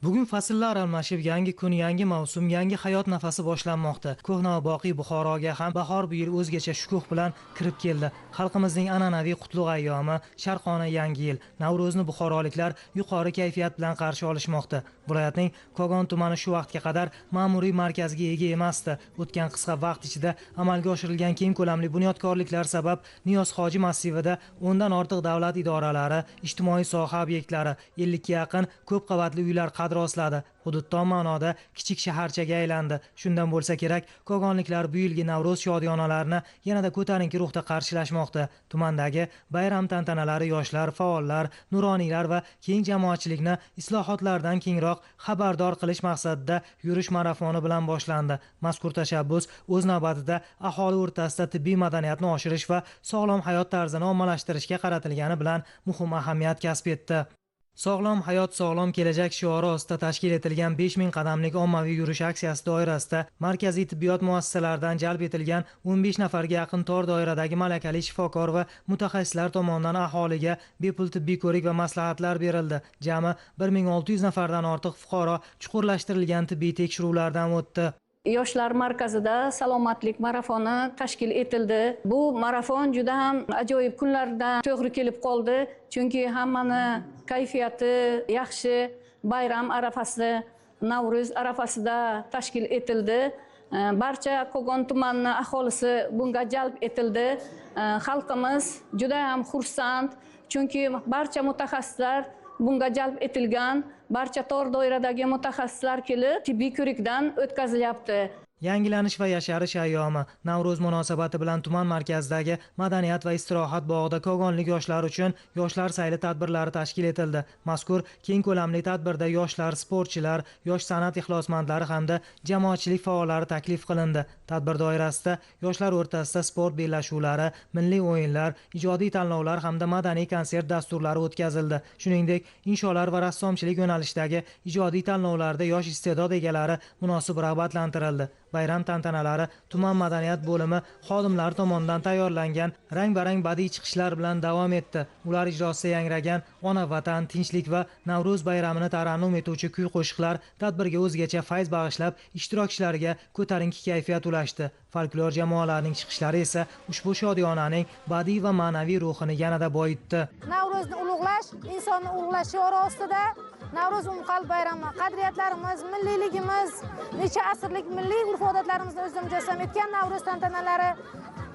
Bugun fasllar almashib, yangi kun, yangi mavsum, yangi hayot nafasi boshlanmoqda. Ko'hna va boqiy Buxoroga ham bahor bu yil o'zgacha shukuh bilan kirib keldi. Xalqimizning an'anaviy qutlug' ayyomi, sharqona yangi yil, Navro'zni buxoroliklar yuqori kayfiyat bilan qarshi olishmoqda. Viloyatning Kogon tumani shu vaqtga qadar ma'muriy markazga ega emasdi. O'tgan qisqa vaqt ichida amalga oshirilgan keng ko'lamli bunyodkorliklar sabab Niyoz Hoji massivida 10 dan ortiq davlat idoralari, ijtimoiy soha obyektlari, 50 ga yaqin ko'p qavatli uylar osladi. Hudud tom ma'noda kichik shaharchaga aylandi. Shundan bo'lsa kerak, kogonliklar bu yilgi Navro'z shodiyonalarini yanada ko'tarinki ruhda qarshilashmoqda. Tumandagi bayram tantanalari yoshlar, faollar, nuroniylar va keng jamoatchilikni islohotlardan kengroq xabardor qilish maqsadida yurish marafoni bilan boshlandi. Mazkur tashabbus o'z navbatida aholi o'rtasida tibbiy madaniyatni oshirish va sog'lom hayot tarzini ommalashtirishga qaratilgani bilan muhim ahamiyat kasb etdi. Sog'lom hayot, sog'lom kelajak shiori ostida tashkil etilgan 5000 qadamlik ommaviy yurish aksiyasi doirasida markaziy tibbiyot muassasalaridan jalb etilgan 15 nafarga yaqin tor doiradagi malakali shifokor va mutaxassislar tomonidan aholiga bepul tibbiy ko'rik va maslahatlar berildi. Jami 1600 nafardan ortiq fuqaro chuqurlashtirilgan tibbiy tekshiruvlardan o'tdi. Yoshlar markazida salomatlik marafoni tashkil etildi. Bu marafon juda ham ajoyib kunlardan to'g'ri kelib qoldi. Chunki hammani kayfiyati yaxshi, bayram arafasi, Navro'z arafasida tashkil etildi. Barcha Kogon tumani aholisi bunga jalb etildi. Xalqimiz juda ham xursand, chunki barcha mutaxassislar bunga jalb etilgan, barcha tor doiradagi mutaxassislar kelib tibbiy ko'rikdan o'tkazilyapti. Yangilanish va yasharish ayyomi Navro'z munosabati bilan tuman markazidagi madaniyat va istirohat bog'ida kogonlik yoshlar uchun yoshlar sayli tadbirlari tashkil etildi. Mazkur keng ko'lamli tadbirda yoshlar, sportchilar, yosh san'at ixlosmandlari hamda jamoatchilik faollari taklif qilindi. Tadbir doirasida yoshlar o'rtasida sport bellashuvlari, milliy o'yinlar, ijodiy tanlovlar hamda madaniy konsert dasturlari o'tkazildi. Shuningdek, insholar va rassomchilik yo'nalishidagi ijodiy tanlovlarda yosh iste'dod egalari munosib rag'batlantirildi. Bayram tantanalari tuman madaniyat bo'limi xodimlari tomonidan tayyorlangan rang-barang badiiy chiqishlar bilan davom etdi. Ular ijrosida yangragan ona vatan, tinchlik va Navro'z bayramini tarannum etuvchi kuy-qo'shiqlar tadbirga o'zgacha fayz bag'ishlab, ishtirokchilarga ko'tarinki kayfiyat ulashdi. Folklor jamoalarining chiqishlari esa ushbu shodiyonaning badiiy va ma'naviy ruhini yanada boyitdi. Navro'zni ulug'lash, insonni ulug'lash shiori ostida Navro'z umumxalq bayrami, qadriyatlarimiz, milliyligimiz, necha asrlik milliy urf-odatlarimizni o'zida mujassam etgan Navro'z tantanalari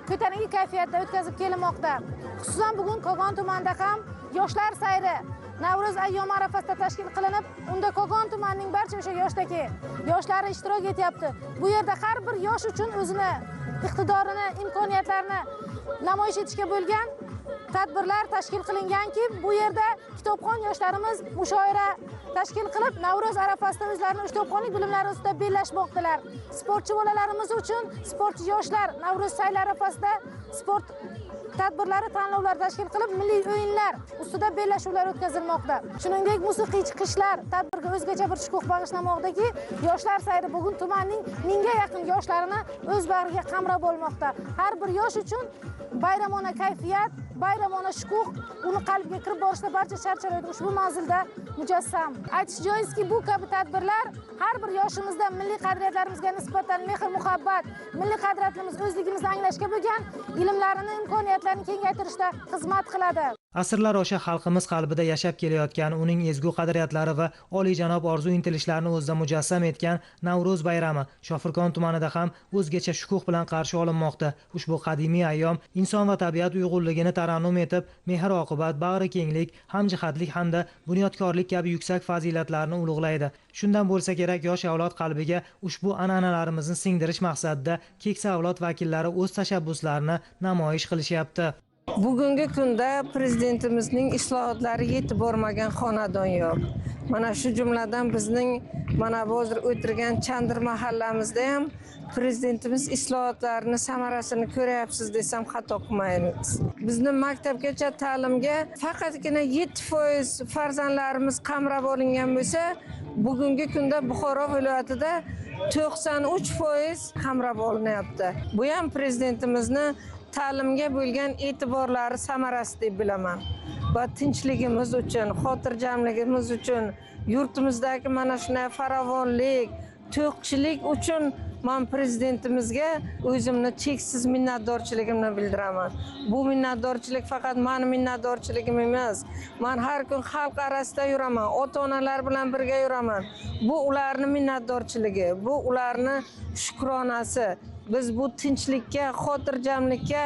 ko'tarinki kayfiyatda o'tkazib kelinmoqda. Xususan bugun Kogon tumanida ham yoshlar sayri Navro'z ayyomi arafasida tashkil qilinib, unda Kogon tumanining barcha o'sha yoshdagi yoshlari ishtirok etyapti. Bu yerda har bir yosh uchun o'zini iqtidorini, imkoniyatlarini namoyish etishga bo'lgan tadbirlar tashkil qilinganki, bu yerda kitobxon yoshlarimiz mushoira tashkil qilib, Navro'z arafasida o'zlarining kitobxonlik bilimlari ustida bellashmoqdalar. Sportchi bolalarimiz uchun sportchi yoshlar Navro'z sayli arafasida sport tadbirlari, tanlovlar tashkil qilib, milliy o'yinlar ustida bellashuvlar o'tkazilmoqda. Shuningdek, musiqiy chiqishlar tadbirga o'zgacha bir shukuh bag'ishlamoqdaki, yoshlar sayri bugun tumanning 1000 ga yaqin yoshlarini o'z bag'riga qamrab olmoqda. Har bir yosh uchun bayramona kayfiyat, bayramona shukuh uni qalbiga kirib borishda barcha shart-sharoit ushbu manzilda mujassam. Aytish joizki, bu kabi tadbirlar har bir yoshimizda milliy qadriyatlarimizga nisbatan mehr-muhabbat, milliy qadriyatlarimiz, o'zligimizni anglashga bo'lgan ilmlarini, imkoniyatlarini kengaytirishda xizmat qiladi. Asrlar osha xalqimiz qalbida yashab kelayotgan uning ezgu qadriyatlari va oliyjanob orzu intilishlarini o'zida mujassam etgan Navro'z bayrami Shofirkon tumanida ham o'zgacha shukuh bilan qarshi olinmoqda. Ushbu qadimiy ayyom inson va tabiat uyg'unligini tarannum etib, mehr-oqibat, bag'rikenglik, hamjihatlik hamda bunyodkorlik kabi yuksak fazilatlarni ulug'laydi. Shundan bo'lsa kerak, yosh avlod qalbiga ushbu an'analarimizni singdirish maqsadida keksa avlod vakillari o'z tashabbuslarini namoyish qilishyapti. Bugungi kunda prezidentimizning islohotlari yetib bormagan xonadon yo'q. Mana shu jumladan bizning mana hozir o'tirgan Chandir mahallamizda ham prezidentimiz islohotlarini samarasini ko'ryapsiz desam xato qilmaymiz. Bizni maktabgacha ta'limga faqatgina 7% farzandlarimiz qamrab olingan bo'lsa, bugungi kunda Buxoro viloyatida 93% qamrab olinyapti. Bu ham prezidentimizni ta'limga bo'lgan e'tiborlari samarasi deb bilaman. Va tinchligimiz uchun, xotirjamligimiz uchun, yurtimizdagi mana shunday farovonlik, to'qchilik uchun men prezidentimizga o'zimni cheksiz minnatdorchiligimni bildiraman. Bu minnatdorchilik faqat mening minnatdorchiligim emas. Men har kun xalq orasida yuraman, ota-onalar bilan birga yuraman. Bu ularning minnatdorchiligi, bu ularning shukronasi. Biz bu tinchlikka, xotirjamlikka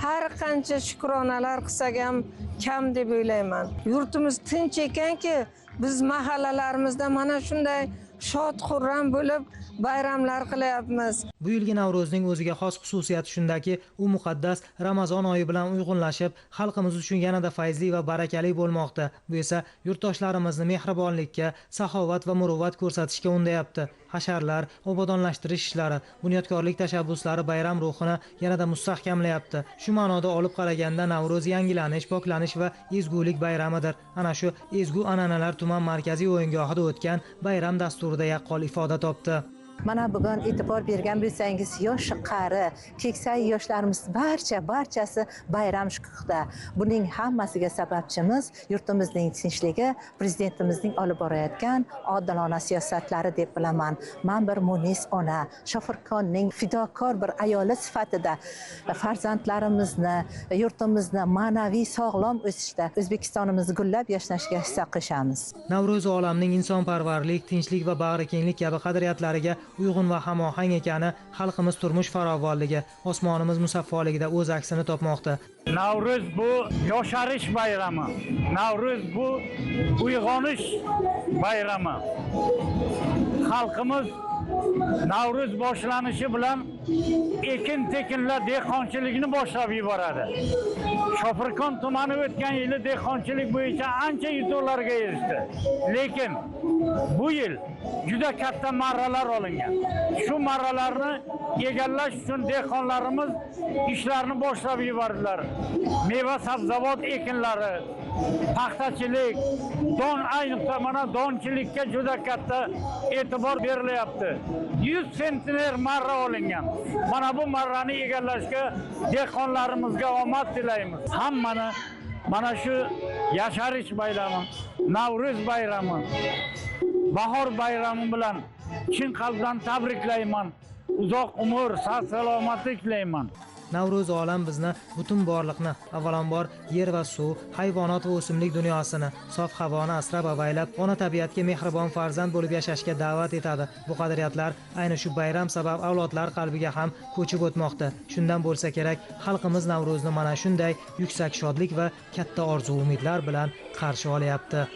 har qancha shukronalar qilsak ham kam deb o'ylayman. Yurtimiz tinch ekanki, biz mahallalarimizda mana shunday shod-xurram bo'lib bayramlar qilyapmiz. Bu yilgi Navro'zning o'ziga xos xususiyati shundaki, u muqaddas Ramazon oyi bilan uyg'unlashib, xalqimiz uchun yanada fayzli va barakali bo'lmoqda. Bu esa yurtdoshlarimizni mehribonlikka, saxovat va muruvvat ko'rsatishga undayapti. Hasharlar, obodonlashtirish ishlari, bunyodkorlik tashabbuslari bayram ruhini yanada mustahkamlayapti. Shu ma'noda olib qaraganda Navro'z yangilanish, poklanish va ezgulik bayramidir. Ana shu ezgu an'analar tuman markaziy o'yingohida o'tgan bayram dasturida yaqqol ifoda topdi. Mana bugun e'tibor bergan bo'lsangiz, yosh qari, keksa yoshlarimiz barchasi bayram shukuhida. Buning hammasiga sababchimiz yurtimizning tinchligi, prezidentimizning olib borayotgan odilona siyosatlari deb bilaman. Men bir munis ona, Shofirkonning fidokor bir ayoli sifatida farzandlarimizni, yurtimizni ma'naviy sog'lom o'sishda, O'zbekistonimiz gullab yashnashiga hissa qo'shamiz. Navro'z olamning insonparvarlik, tinchlik va bag'rikenglik kabi qadriyatlariga uyg'un va hamohang ekani, xalqimiz turmush farovonligi, osmonimiz musaffoligida o'z aksini topmoqda. Navro'z bu yosharish bayrami. Navro'z bu uyg'onish bayrami. Xalqimiz Navro'z boshlanishi bilan ekin-tekinlar dehqonchilikni boshlab yuboradi. Shofirkon tumani o'tgan yili dehqonchilik bo'yicha ancha yutuqlarga erishdi. Lekin bu yil juda katta marralar olingan. Shu marralarni egallash uchun dehqonlarimiz ishlarni boshlab yubordilar. Meva sabzavot ekinlari, paxtachilik, don, ayniqsa mana donchilikka juda katta e'tibor berilyapti. 100 sentner marra olingan. Mana bu marrani egallashga dehqonlarimizga omad tilaymiz. Hammani mana shu yasharish bayrami, Navro'z bayrami, bahor bayrami bilan chin qalbdan tabriklayman. Uzoq umr, sog' salomatlik tilayman. Navro'z olam bizni butun borliqni, avvalambor yer va suv, hayvonot va o'simlik dunyosini, sof havoni asrab-avaylab, ona tabiatga mehribon farzand bo'lib yashashga da'vat etadi. Bu qadriyatlar ayni shu bayram sabab avlodlar qalbiga ham ko'chib o'tmoqda. Shundan bo'lsa kerak, xalqimiz Navro'zni mana shunday yuksak shodlik va katta orzu-umidlar bilan qarshi olyapti.